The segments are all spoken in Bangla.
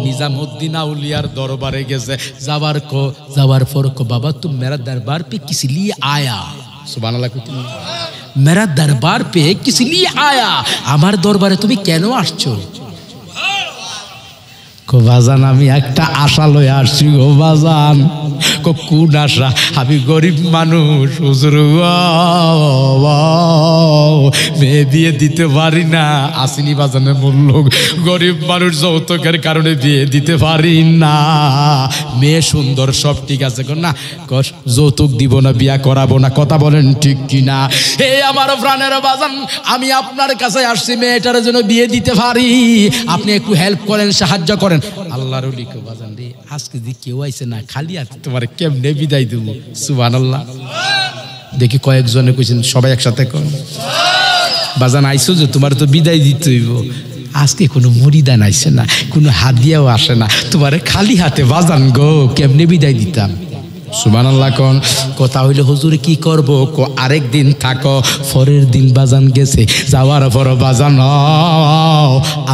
निजामुद्दीन आउलियार दरबारे गेছে যাওয়ার পর কো বাবা तुम मेरा दरबार पे किस लिए आया सुभान अल्लाह मेरा दरबार पे किस लिए आया আমার দরবারে তুমি কেন আসছো को बाजान आमी एकटा आशा लये आसছি गो बाजान को कोन आशा आमी गरीब मानुष हुजूर मेये बिये दिते पारी ना आसिनी बाजाने मूल गरीब मानुष যৌতুকের কারণে বিয়ে দিতে পারি না মেয়ে সুন্দর সব ঠিক আছে না যৌতুক দিব না বিয়া করাবো না কথা বলেন ঠিক কি না হে আমার প্রাণের বাজান আমি আপনার কাছে আসছি মেয়েটার জন্য বিয়ে দিতে পারি আপনি একটু হেল্প করেন সাহায্য করেন আল্লাহর ওলি কো বাজান রে আজকে যে কেউ আইছে না খালি হাতে তোমারে কেমনে বিদায় দেব সুবহানাল্লাহ দেখি কয়েকজনে কইছেন সবাই একসাথে কোন বাজান আইছো যে তোমার তো বিদায় দিতে হইব আজকে কোনো মুরিদান আইছে না কোনো হাদিয়াও আসে না তোমারে খালি হাতে বাজান গো কেমনে বিদায় দিতাম সুবহানাল্লাহ কোন কথা হইলো হুজুর কি করব কো আরেক দিন থাকো পরের দিন বাজান গেছে যাওয়ার পর বাজান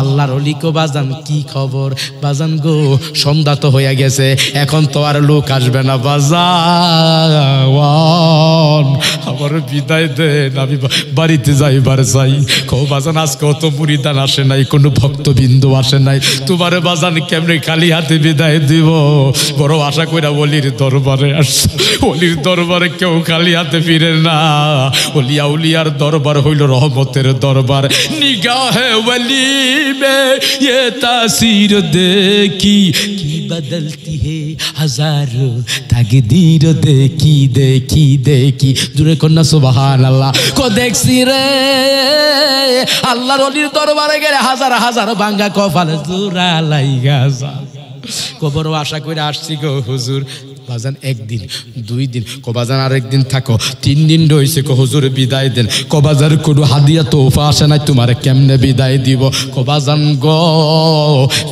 আল্লাহর ওলি কো বাজান কি খবর বাজান গো সন্ধ্যা তো হয়ে গেছে এখন তো আর লোক আসবে না বাজান আমার বিদায় দেন আমি বাড়িতে যাইবার চাই কো বাজান আজকে তো মুরিদান আসে নাই কোনো ভক্তবৃন্দ আসে নাই তোমারে বাজান কেমনে খালি হাতে বিদায় দিব বড় আশা কইরা ওলির দরবারে ওলির দরবারে কেউ খালি হাতে ফিরে না ওলিয়া উলিয়ার দরবার হইল রহমতের দরবার নিগাহে ওলি মে ये तासीर देखी की बदलती है हजारों तकदीर देखी देखी देखी दूरे कन्ना सुभान अल्लाह को देखसी रे আল্লাহর ওলির দরবারে গেলে হাজার হাজার ভাঙ্গা কপাল জোড়া লাইগা যা কবর আশা করে আসছি গো হুজুর বাজান একদিন দুই দিন কবাজান আরেকদিন থাকো তিন দিন রয়েছে কো হুজুর বিদায় দেন কবাজার কোনো হাদিয়া তোফা আসে নাই তোমারে কেমনে বিদায় দিব কবাজান গো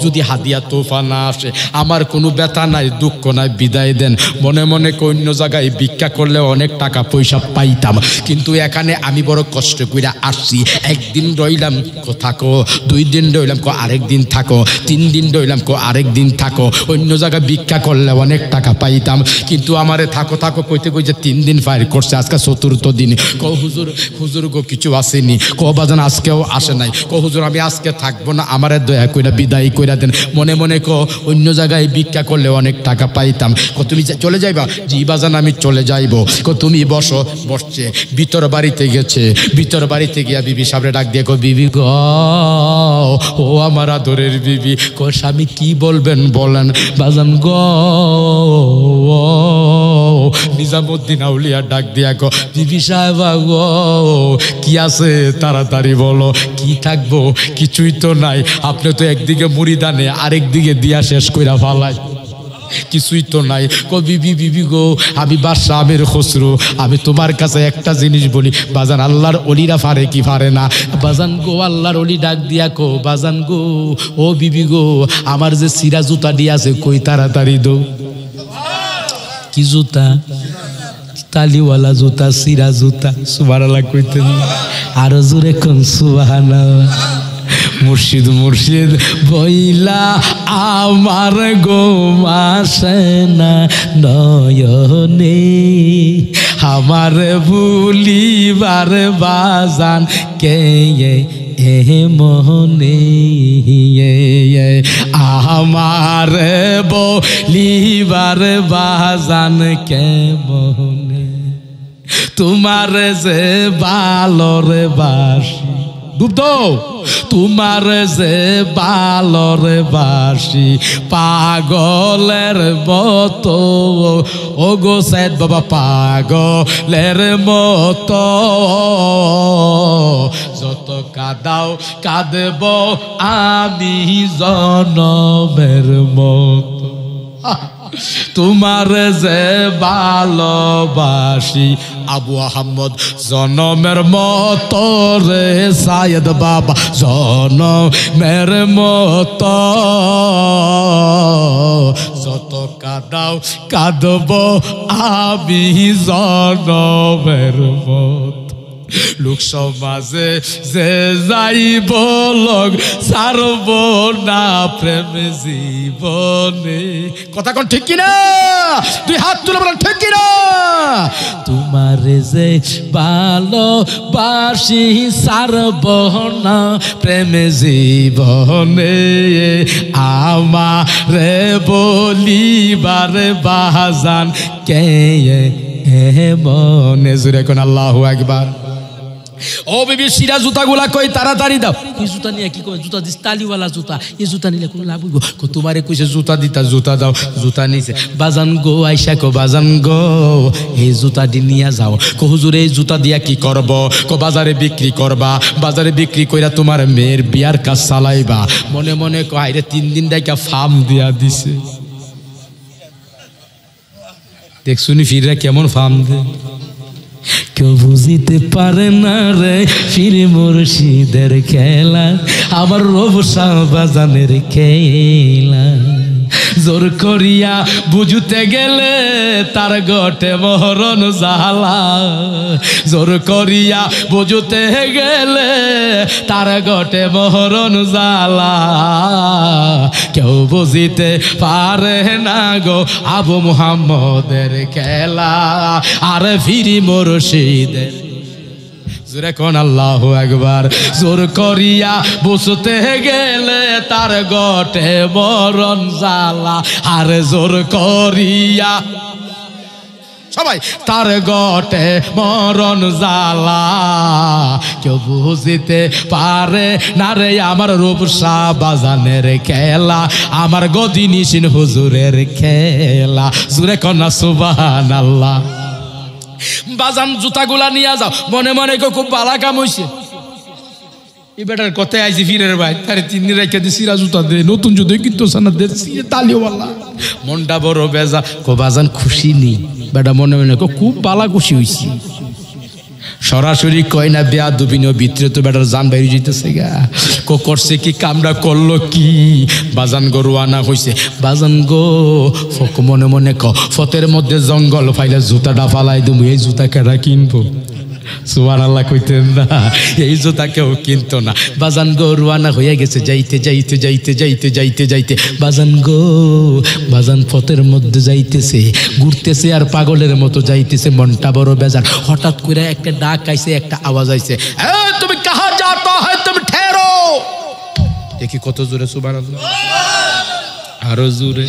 যদি হাদিয়া তোফা না আসে আমার কোনো ব্যথা নাই দুঃখ নাই বিদায় দেন মনে মনে অন্য জায়গায় ভিক্ষা করলে অনেক টাকা পয়সা পাইতাম কিন্তু এখানে আমি বড় কষ্ট কইরা আসছি একদিন রইলাম কো থাকো দুই দিন রইলাম কো আরেকদিন থাকো তিন দিন রইলাম কো আরেকদিন থাকো অন্য জায়গায় ভিক্ষা করলে অনেক টাকা পাইতাম কিন্তু আমারে থাকো থাকো কইতে কইতে তিন দিন ফায়ার করছে আজকে চতুর্থ দিন কো হুজুর গো কিছু আসেনি কো বাজান আজকেও আসে নাই কো হুজুর আমি আজকে থাকবো না আমারে দয়া কইরা বিদায় কইরা দেন মনে মনে কো অন্য জায়গায় ভিক্ষা করলে অনেক টাকা পাইতাম কো তুমি চলে যাইবা জি বাজান আমি চলে যাইবো কো তুমি বসছে ভিতর বাড়িতে গেছে ভিতর বাড়িতে গিয়া বিবি সামনে ডাক দিয়ে কো বিবি গো ও আমার আদরের বিবি কো স্বামী কি বলবেন বলেন বাজান গো নিজামুদ্দিন আউলিয়া ডাক দিয়া গো বিবি সাহেব গো কি আছে তাড়াতাড়ি বলো কি থাকবো কিছুই তো নাই আপনি তো একদিকে মুরিদানে আরেকদিকে দিয়া শেষ কইরা ফালাই কিছুই তো নাই কো বিবি গো আমি বাদশা আমির খসরু আমি তোমার কাছে একটা জিনিস বলি বাজান আল্লাহর ওলিরা পারে কি পারে না বাজান গো আল্লাহর ওলি ডাক দিয়া কো বাজান গো ও বিবি গো আমার যে সিরা জুতা দিয়া আছে কই তাড়াতাড়ি দো কি জুতা তালিওয়ালা জুতা সিরা জুতা সুবহানাল্লাহ কইতেন আর জোরে কোন সুবহানাল্লাহ মুর্শিদ মুর্শিদ বইলা আমার গো আসে না নয়নে আমার ভুলিবার বাজান কে এ মোহনে আমার বলিবার বাজান কে মোহনে তোমার যে ভালোর বাসি ডুব তোমার যে ভালোর বাসি পাগলের মতো ও গো সাইদ বাবা পাগলের মতো যত কাদাও কাঁদব আমি জনমের মতো তোমার যে ভালোবাসি আবু আহমদ জনমের মতো রে সাইদ বাবা জনমের মতো যত কাদাও কাঁদব আমি জনমের মতো লোক সমাজে যে যাই বলক ছাড়ব না প্রেম জীবনে। কথা কোন ঠিক কিনা? তুই হাত তুলে বলেন ঠিক কিনা? তোমারে যে ভালোবাসি ছাড়ব না প্রেম জীবনে, আমারে বলিবার বাজান কে মনে। জুড়ে কোন আল্লাহু আকবার। ও বিবি সিরা জুতাগুলা কই তাড়াতাড়ি দাও। এই জুতা নিয়ে কি কই? জুতা দিস তালিওয়ালা জুতা, এই জুতা নিলে কোনো লাভ হইব? তোমারে কইছে জুতা দিতা, জুতা দাও। জুতা নিছে। বাজান গো আইসা কো বাজান গো এই জুতা দি নিয়া যাও। কো হুজুর এই জুতা দিয়া কি করব? কো বাজারে বিক্রি করবা, বাজারে বিক্রি কইরা তোমার মেয়ের বিয়ার কাজ চালাইবা। মনে মনে কো আইরে 3 দিন ডাইকা ফার্ম দিয়া দিছে। দেখছুনি ফিররা কেমন ফার্ম দে। কেউ বুঝিতে পারে না রে ফির মুর্শিদের খেলা, আমার রবসা বাজানের খেলা। জোর করিয়া বুঝতে গেলে তার গটে মরণ জ্বালা, জোর করিয়া বুঝতে গেলে তার গটে মরণ জ্বালা। কেউ বুঝিতে পারে না গো আবু মুহাম্মদের খেলা, আর ফিরি মুর্শিদের। জোরে কোন আল্লাহু আকবার। জোর করিয়া বুঝতে গেলে তার গটে মরণ জ্বালা, আর জোর করিয়া সবাই তার গটে মরণ জ্বালা। কেউ বুঝিতে পারে না রে আমার রূপসা বাজানের খেলা, আমার গদিনিসিন হুজুরের খেলা। জোরে কোন সুবহানাল্লাহ। বাজান জুতাগুলা নিয়ে যাও। মনে মনে খুব বালা কাম হইছে। এই বেটার কথায় আইছি ফিরের ভাই, তারে 3 দিন রেখে দিয়ে সিরা জুতা দে, নতুন জুতো কিন্তু সানা দে, তালিওয়ালা। মনটা বড় বেজা। কো বাজান খুশি নি? বেটা মনে মনে খুব বালা খুশি হইছি। সরাসরি কয় না বেয়াদবিন ভিতরে তো বেটার জান বাইরে যেতেছে গা। কো করছে কি কামড়া করলো কি? বাজান গো রোয়ানা হইছে। বাজান গো ফক মনে মনে ক ফতের মধ্যে জঙ্গল ফাইলে জুতাটা ফালাই তুমি, এই জুতা কেডা কিনবো? সুবহানাল্লাহ কইতেন না, এই জুতা কেউ কিনতো না। বাজান গো রোয়ানা হয়ে গেছে। যাইতে যাইতে যাইতে যাইতে যাইতে যাইতে বাজান গো, বাজান পথের মধ্যে যাইতেছে, ঘুরতেছে আর পাগলের মতো যাইতেছে। মনটা বড় বেজার। হঠাৎ করে একটা ডাক আইছে, একটা আওয়াজ আইছে, তুমি কাহা যাতা है? তুমি ঠেরো। দেখি কত জোরে সুবহানাল্লাহ। আরো জোরে,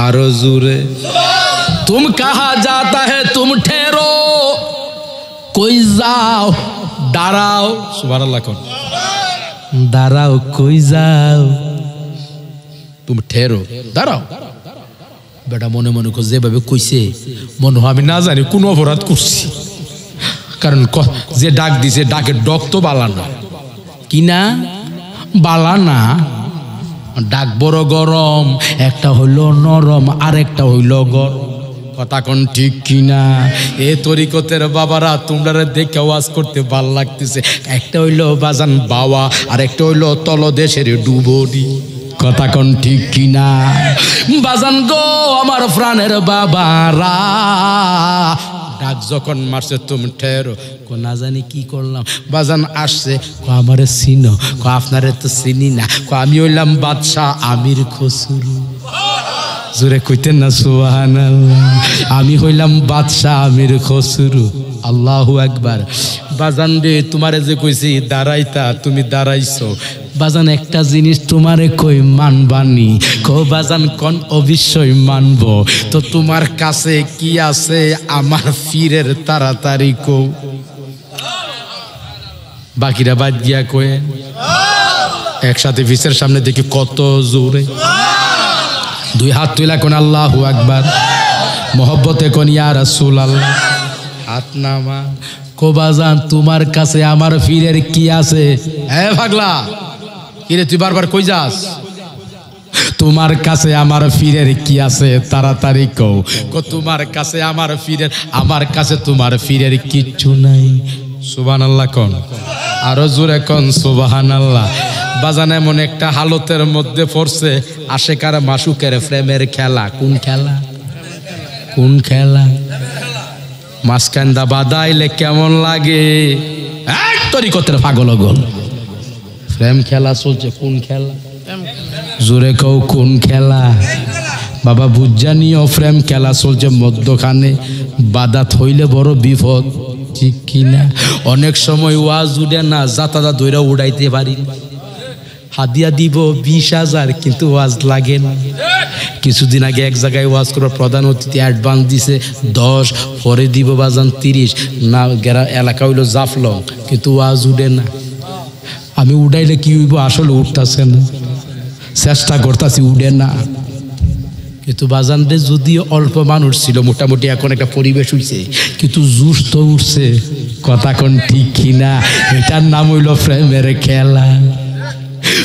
আরো জোরে। तुम कहाँ जाता है? तुम ठहरो। कोई जाओ, दाঁড়াও। সুবহানাল্লাহ কোন দাঁড়াও, কই যাও? তুমি ঠেরো, দাঁড়াও। বেটা মনে মনে যেভাবে কইছে মনে হয় আমি না জানি কোন অপরাধ করছি। কারণ যে ডাক দিছে ডাকের ডক তো বালা না, কি না বালা না। ডাক বড় গরম, একটা হইলো নরম আর একটা হইলো গরম। কথা কোন ঠিক কিনা? এ তরিকতের বাবারা তোমরা দেখে ওয়াজ করতে ভাল লাগতেছে। একটা হইলো বাজান বাওয়া, আর একটা হইলো তলদেশের ডুবুরি। কথা কোন ঠিক কিনা? বাজান গো আমার প্রাণের বাবারা, ডাক যখন মারছে তুমি ঠেরো। কো না জানি কি করলাম। বাজান আসছে, কো আমারে চিনো? কো আপনারে তো চিনি না। কো আমি হইলাম বাদশাহ আমির খসরু। জোরে কইতেন না সুবহানাল্লাহ। আমি হইলাম বাদশাহ আমির খসরু। আল্লাহু আকবার। বাজান রে তোমারে যে কইছি দাঁড়াইতা, তুমি দাঁড়াইছো। বাজান একটা জিনিস তোমারে কই মানবানি? কো বাজান কোন? অবশ্যই মানব। তো তোমার কাছে কি আছে আমার ফিরের তাড়াতাড়ি কো। বাকিরা বাদ গিয়া কয়ে একসাথে ফিসের সামনে দেখি কত জোরে। 2 হাত তুলা কোন আল্লাহু আকবার। মোহব্বতে কোন ইয়া রাসূলুল্লাহ। হাত নামা। কো বাজান তোমার কাছে আমার ফিরের কি আছে? এ পাগলা, কিরে তুই বারবার কই যাস? তোমার কাছে আমার ফিরের কি আছে তাড়াতাড়ি কও। কো তোমার কাছে আমার ফিরের, আমার কাছে তোমার ফিরের কিচ্ছু নাই। সুবহানাল্লাহ কোন, আরো জোরে কোন সুবহানাল্লাহ। বাজান এমন একটা হালতের মধ্যে পড়ছে, আশেকার মাসুকের প্রেমের খেলা। কোন খেলা? কোন খেলা? মাঝখানটা বাদাইলে কেমন লাগে? তরিকতের পাগল গোল প্রেম খেলা চলছে। কোন খেলা? জোরে কও কোন খেলা? বাবা বুঝজানিও প্রেম খেলা চলছে মধ্যখানে, বাধা থইলে বড় বিপদ, ঠিক কিনা? অনেক সময় ওয়াজ উঠে না, যাতায়াত ধইরা উড়াইতে পারি, হাদিয়া দিব 20,000 কিন্তু ওয়াজ লাগে না। কিছুদিন আগে এক জায়গায় ওয়াজ করার প্রধান অতিথি অ্যাডভান্স দিছে 10, পরে দিব বাজান 30 না। এলাকা হইলো জাফলং, কিন্তু ওয়াজ উঠে না। আমি উঠাইলে কি হইব? আসলে উঠতেছে না, চেষ্টা করতেছি, উঠে না। কিন্তু বাজানরে যদিও অল্প মানুষ ছিল, মোটামুটি এখন একটা পরিবেশ হইছে, কিন্তু জুস তো উঠছে। কথা কোন ঠিক কিনা? এটার নাম হইল প্রেমের খেলা।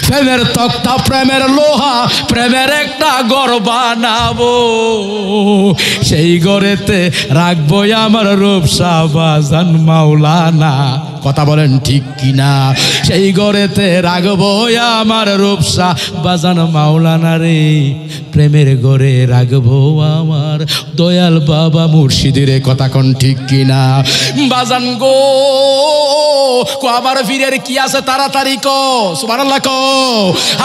প্রেমের তক্তা, প্রেমের লোহা, প্রেমের একটা ঘর বানাবো, সেই ঘরেতে রাখবো আমার রূপসা বাজান মাওলানা। কথা বলেন ঠিক কিনা? সেই ঘরেতে রাখবো আমার রূপসা বাজান মাওলানা রে। প্রেমের ঘরে রাখবো আমার দয়াল বাবা মুর্শিদের। কথা কোন ঠিক কিনা? বাজান গো আমার ফিরের কি আছে তাড়াতাড়ি কো, সুবহানাল্লাহ কো।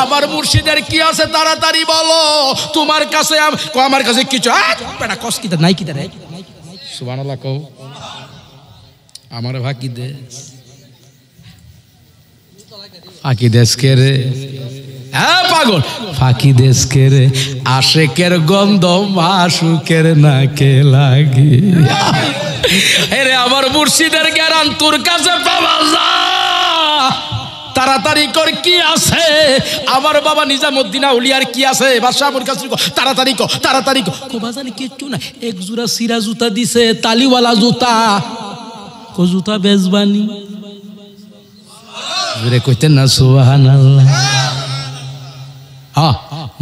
আমার মুর্শিদের কি আছে তাড়াতাড়ি বলো। তোমার কাছে আমার কাছে কিছু বেটা কস কি নাই কি রে? সুবহানাল্লাহ কো। আমার ফাঁকি দে, ফাঁকি দেশকে রে। হ্যাঁ পাগল, ফাঁকি দেশকে রে। আশেকের গন্ধ মাসুকের নাকে লাগে। এরে আমার মুর্শিদের জ্ঞান তোর কাছে পাওয়া যায়, তাড়াতাড়ি কর কি আছে। আমার বাবা নিজামুদ্দিন আউলিয়ার কি আছে বাদশাহ আমার কাছে তাড়াতাড়ি কর, তাড়াতাড়ি কর। বাজানি কিচ্ছু না, এক জোড়া সিরা জুতা দিছে, তালিওয়ালা জুতা। কো জুতা বেচবানি? জোরে কইতেন না সুবহানাল্লাহ।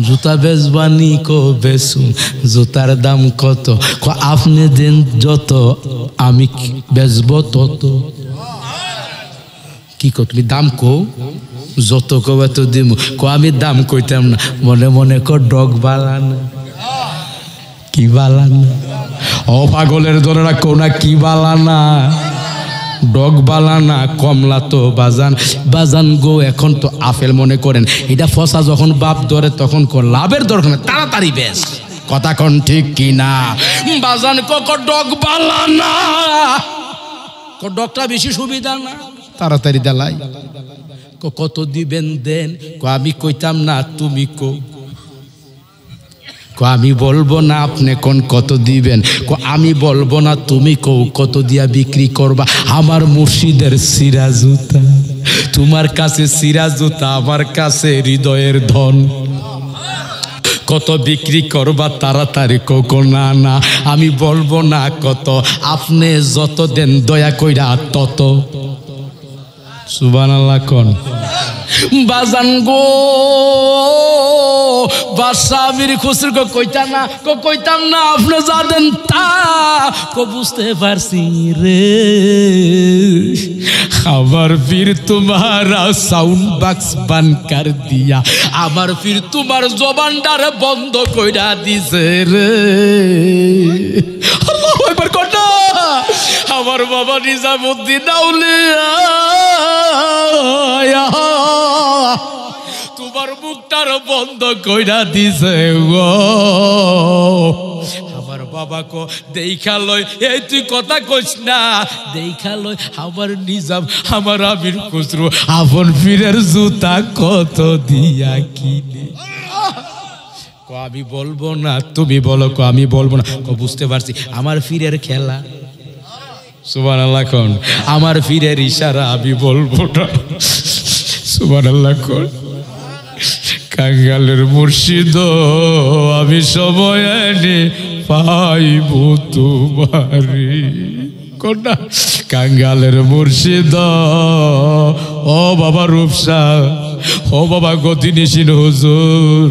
জুতা বেচবানি? কো বেচুন। জুতার দাম কত? কো আপনি দেন যত, আমি বেচবো তত। কি কো তুমি দাম কো? যত কবে তো দিমু। কো আমি দাম কইতাম না। মনে মনে কো ডগ বালানা। কি বালানা? ও পাগলের দরেরা কো না কি বালানা? ডগ বালানা। কমলা তো বাজান, বাজান গো এখন তো আপেল মনে করেন, এটা ফসা যখন বাপ ধরে তখন কো লাভের দরকার, তাড়াতাড়ি বেশ। কথা কোন ঠিক কিনা? বাজান কো ডগ বালানা। কো ডগটা বেশি সুবিধা না, তাড়াতাড়ি দেলাই। কত দিবেন দেন? কো আমি কইতাম না, তুমি কো। আমি বলবো না, আপনি কোন কত দিবেন? আমি বলবো না, তুমি কও কত দিয়া বিক্রি করবা। আমার মুর্শিদের সিরা জুতা, তোমার কাছে সিরা জুতা, আমার কাছে হৃদয়ের ধন। কত বিক্রি করবা তাড়াতাড়ি কো। না না আমি বলবো না কত, আপনি যত দেন দয়া কইরা তত। সুবহানাল্লাহ কোন। বাজান গো বাদশাহ আমির খুসরো কো কইতাম না, কইতাম না, আপনি যা দেন তা। কো বুঝতে পারছি রে, আমার পীর তোমারা সাউন্ড বক্স বান কর দিয়া, আমার পীর তোমার জবানটার বন্ধ কইরা দিছে রে। আল্লাহু আকবার কোটা। আমার বাবা নিজামুদ্দিন আউলিয়া তোমার মুখটার বন্ধ কইরা দিছে গো। আমার বাবা কো দেখা লয়, এই তুই কথা কইস না, দেখা লয় আমার নিজাম, আমার আমির খুসরো আপন পীরের জুতা কত দিয়া কিনে। কো আমি বলবো না, তুমি বলো। কো আমি বলবো না। কো বুঝতে পারছি, আমার পীরের খেলা। সুবহানাল্লাহ কোন। আমার পীরের ইশারা, আমি বলবো না। সুবহানাল্লাহ কোন। কাঙ্গালের মুর্শিদ আমি সময় এনে পাইব তোমারি। কোনটা? কাঙ্গালের মুর্শিদ ও বাবা রূপসা, ও বাবা গতিনিশীন হুজুর,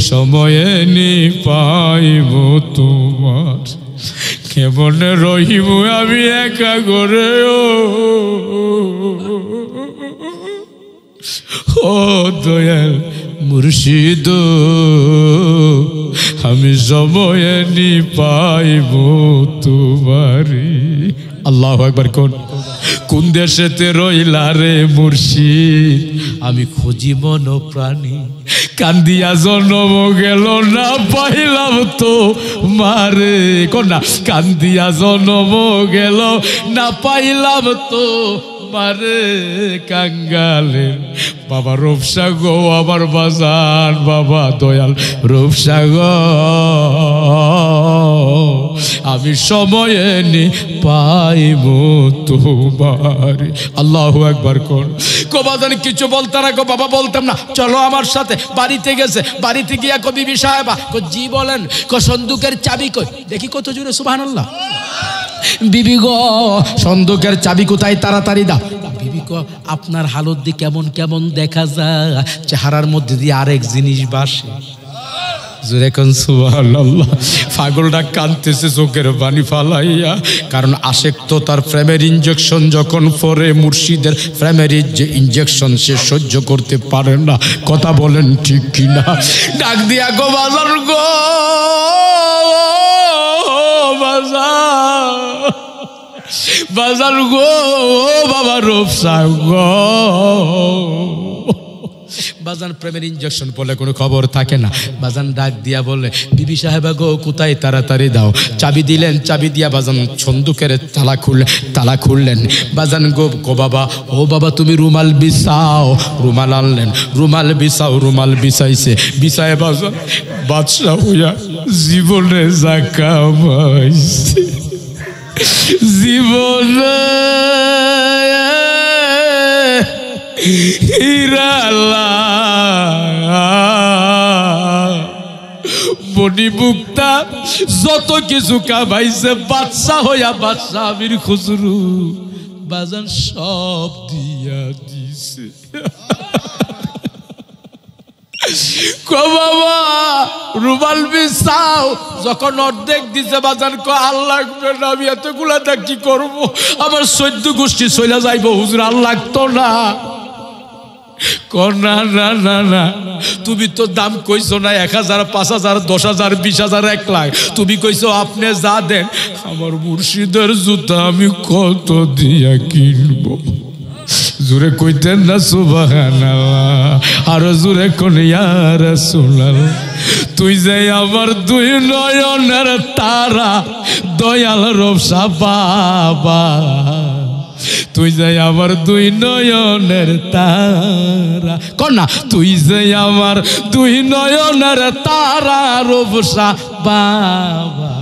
সময় এনে পাইব তোমার। কেমনে রহিব আমি একা করে ও দয়াল মুর্শিদ, আমি সময় নি পাইব তোমারি। আল্লাহু আকবার। কোন দেশেতে রইলা রে মুর্শিদ, আমি খুঁজি মন প্রাণী, কান্দিয়া জন্ম গেল না পাইলাম তো মারে। কন্যা কান্দিয়া জন্ম গেল না পাইলাম তো মারে কাঙ্গালে। বাবা রূপসা গো আমার বাজান, বাবা দয়াল রূপসা গো, আমি সময়ে নি পাইব তোমার। আল্লাহু আকবার। কো বাজান কিছু বলতে না গো বাবা? বলতাম না, চলো আমার সাথে। বাড়িতে গেছে, বাড়িতে গিয়া কো বিবি সাহেবা, কো জি বলেন? কো সন্দুকের চাবি কই? দেখি কত জোরে সুবহানাল্লাহ। বিবি গো সন্দুকের চাবি কোথায়, তাড়াতাড়ি দাও। বিবি গো আপনার হালত দিয়ে কেমন কেমন দেখা যায়, চেহারার মধ্যে দিয়ে আরেক জিনিস বাসে। জোরে কোন সুবহানাল্লাহ। পাগলটা কাঁদতেছে চোখের পানি ফালাইয়া, কারণ আশেক তো তার প্রেমের ইনজেকশন যখন পরে, মুর্শিদের প্রেমের যে ইনজেকশন সে সহ্য করতে পারে না। কথা বলেন ঠিক কিনা? ডাক দিয়া গো বাজার গো, বাজার গো, বাবা রূপসা গো। বাজান প্রেমের ইনজেকশন বলে কোনো খবর থাকে না। বাজান ডাক দিয়া বলে, বিবি সাহেবা গো কোথায়, তাড়াতাড়ি দাও। চাবি দিলেন, চাবি দিয়া বাজান সন্দুকের তালা খুললেন। বাজান গো গো বাবা, ও বাবা তুমি রুমাল বিছাও। রুমাল আনলেন, রুমাল বিছাও। রুমাল বিছাইছে, বিছায় বাজান বাদশা হইয়া জীবনে যা কামাইছে, জীবনে মণিমুক্তা যত কিছু কামাইছে, বাদশা হইয়া বাদশা আমির খুসরু বাজান সব দিয়া দিছে। কো বাবা রুমাল বিছাও। যখন অর্ধেক দিছে বাজান কো আল্লাহ না, আমি এতগুলাটা কি করবো, আমার 14 গোষ্ঠী চলে যাইব হুজুর, আর লাগতো না। না না না না, তুমি তো দাম কইছো না 1000, 5000, 10000, 20000, 1 লাখ। তুমি কইছো আপনি যা দেন। আমার মুর্শিদের জুতা আমি কত দিয়া কিনবো? জোরে কইতেন না সুবহানাল্লাহ, আর জোরে কোন ইয়া রাসূলুল্লাহ। তুই যে আমার 2 নয়নের তারা, দয়াল রূপসা বাবা, তুই যে আমার 2 নয়নের তারা। কন্যা তুই যে আমার 2 নয়নের তারা রূপসা বাবা,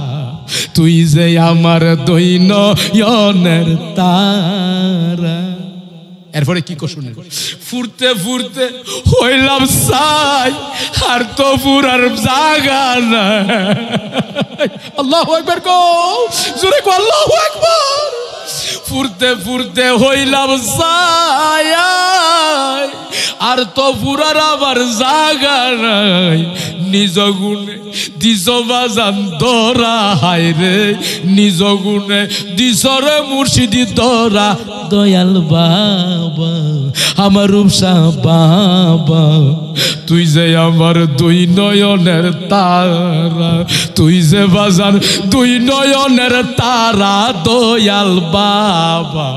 তুই যে আমার 2 নয়নের তারা। এরপরে কি কো শুনে, ফুরতে ফুরতে হইলাম সাই, আর তো ফুরার জায়গা না। আল্লাহু আকবার কো, জোরে কো আল্লাহু আকবার। ফুরতে ফুরতে হইলাম সাই, আর তো ফুরার আমার জায়গা নাই। নিজ গুণে দিস বাজান দরা, হায় রে নিজ গুণে দিস রে মুর্শিদি দরা। দয়াল বাবা আমার রূপসা বাবা, তুই যে আমার 2 নয়নের তারা, তুই যে বাজান 2 নয়নের তারা। দয়াল বাবা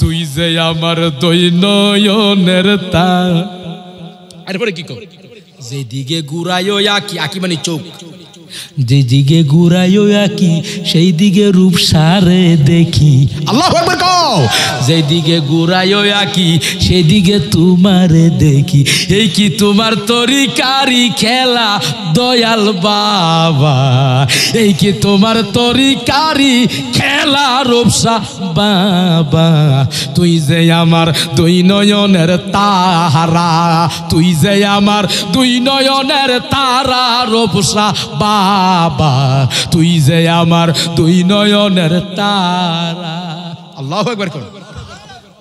তুই যে আমার 2 নয়নের তারা। এরপরে কি কর, যেদিকে ঘুরাইও আঁকি, আঁকি মানে চোখ, যেদিকে ঘুরাইও আঁকি সেই দিকে রূপসারে দেখি। আল্লাহু আকবার কও। যেদিকে ঘুরাইও আঁকি সেদিকে তোমারে দেখি। এই কি তোমার তরিকারি খেলা দয়াল বাবা, এই কি তোমার তরিকারি খেলা রূপসা বাবা। তুই যে আমার 2 নয়নের তারা, তুই যে আমার 2 নয়নের তারা রূপসা বাবা, তুই যে আমার 2 নয়নের তারা। আল্লাহু আকবার কর।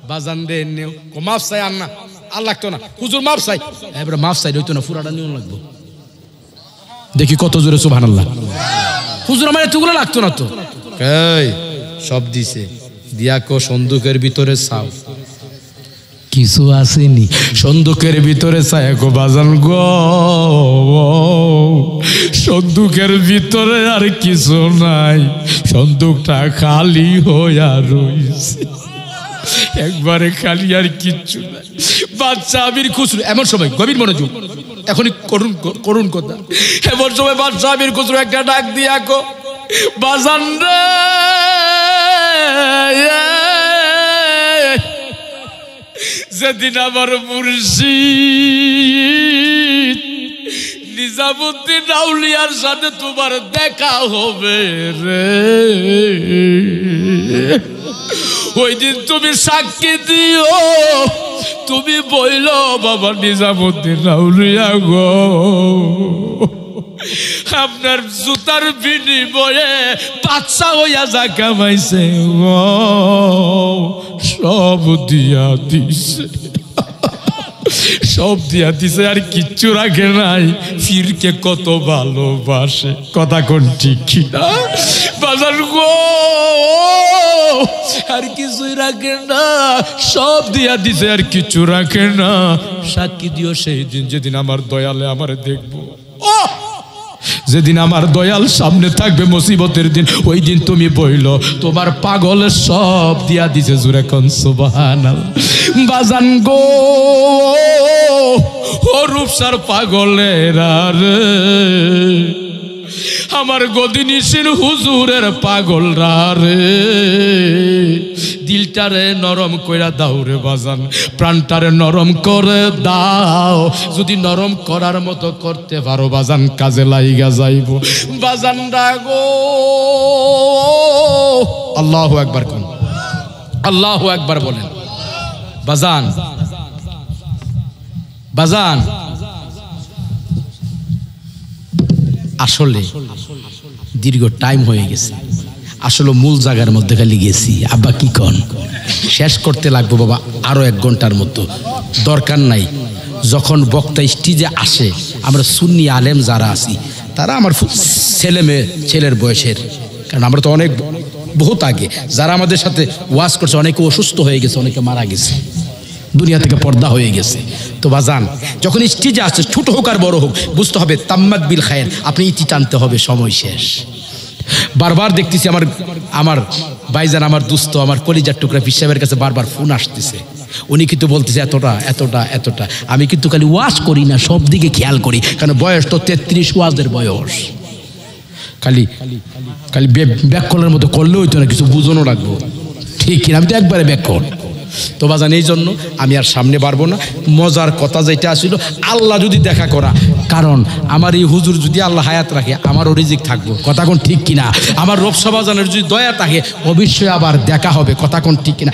বাজান দে নেও কো মাফ চাই, আর না আর লাগতো না হুজুর, মাফ চাই। এবারে মাফ চাই হইতো না, পুরাটা নিয়ম লাগবো। দেখি কত জোরে সুবহানাল্লাহ। হুজুর আমার এতগুলো লাগতো না তো। এই সব দিছে, দিয়া কো সন্দুকের ভিতরে চাও, কিছু আসেনি। সন্দুকের ভিতরে চায় গো বাজান গো, সন্দুকের ভিতরে আর কিছু নাই, সন্দুকটা খালি হইয়া রইছে, একবারে খালি আর কিচ্ছু নাই। বাদশা আমির খুসরো এমন সময়, গভীর মনোযোগ, এখনই করুন কথা, এমন সময় বাদশা আমির খুসরো একটা ডাক দিয়া কো, বাজান রে, যেদিন আমার মুর্শিদ নিজামুদ্দিন আউলিয়ার সাথে তোমার দেখা হবে রে, ওই দিন তুমি সাক্ষী দিও, তুমি বইল বাবা নিজামুদ্দিন আউলিয়া গো, আপনার জুতার বিনিময়ে বাদশা হইয়া যা কামাইছে সব দিয়া দিছে, সব দিয়া দিছে, আর কিচ্ছু রাখে নাই। ফিরকে কত ভালোবাসে, কথা কোন ঠিক কিনা বাজার গো, আর কিছুই রাখে না, সব দিয়া দিছে, আর কিছু রাখে না। সাক্ষী দিও সেই দিন যেদিন আমার দয়ালে আমার দেখবো, যেদিন আমার দয়াল সামনে থাকবে মুসিবতের দিন, ওই দিন তুমি বইল তোমার পাগল সব দিয়া দিছে, জুরে কোন সুবহানাল্লাহ। বাজান গো, ও রূপসার পাগলেরা রে, আমার গদিনিশির হুজুরের পাগলরা রে, দিলটারে নরম কইরা দাও রে বাজান, প্রাণটারে নরম করে দাও, যদি নরম করার মতো করতে পারো বাজান, কাজে লাইগা যাইব বাজান রাগো। আল্লাহু আকবার কোন, আল্লাহু আকবার বলেন। বাজান, বাজান আসলে দীর্ঘ টাইম হয়ে গেছে, আসলে মূল জায়গার মধ্যে খালি গেছি। আব্বা কি কন, শেষ করতে লাগবো বাবা আরো 1 ঘন্টার মতো, দরকার নাই। যখন বক্তা স্টেজে আসে, আমরা সুন্নি আলেম যারা আছি তারা আমার ছেলে মেয়ে, ছেলের বয়সের, কারণ আমরা তো অনেক বহুত আগে, যারা আমাদের সাথে ওয়াজ করছে অনেকে অসুস্থ হয়ে গেছে, অনেকে মারা গেছে, দুনিয়া থেকে পর্দা হয়ে গেছে। তো বাজান যখন স্টেজে আসছে, ছোট হোক আর বড় হোক, বুঝতে হবে তাম্মাত বিল খায়ের, আপনি ইতি টানতে হবে, সময় শেষ। বারবার দেখতেছি আমার ভাইজান, আমার দুস্থ, আমার কলিজার টুকরা পীর সাহেবের কাছে বারবার ফোন আসতেছে, উনি কিন্তু বলতেছে এতটা এতটা এতটা। আমি কিন্তু খালি ওয়াজ করি না, সব দিকে খেয়াল করি, কারণ বয়স তো 33 ওয়াজের বয়স, খালি খালি ব্যাককলের মতো করলে হইতো না, কিছু বুঝানো রাখবো, ঠিক কিনা? আমি তো একবারে ব্যাককল। তো বাজান এই জন্য আমি আর সামনে পারবো না। মজার কথা যেটা আসছিল, আল্লাহ যদি দেখা করা, কারণ আমার এই হুজুর যদি আল্লাহ হায়াত রাখে, আমারও রিজিক থাকবো, কথা কোন ঠিক কিনা? আমার রবসা বাজানের যদি দয়া থাকে, অবশ্যই আবার দেখা হবে, কথা কোন ঠিক কিনা?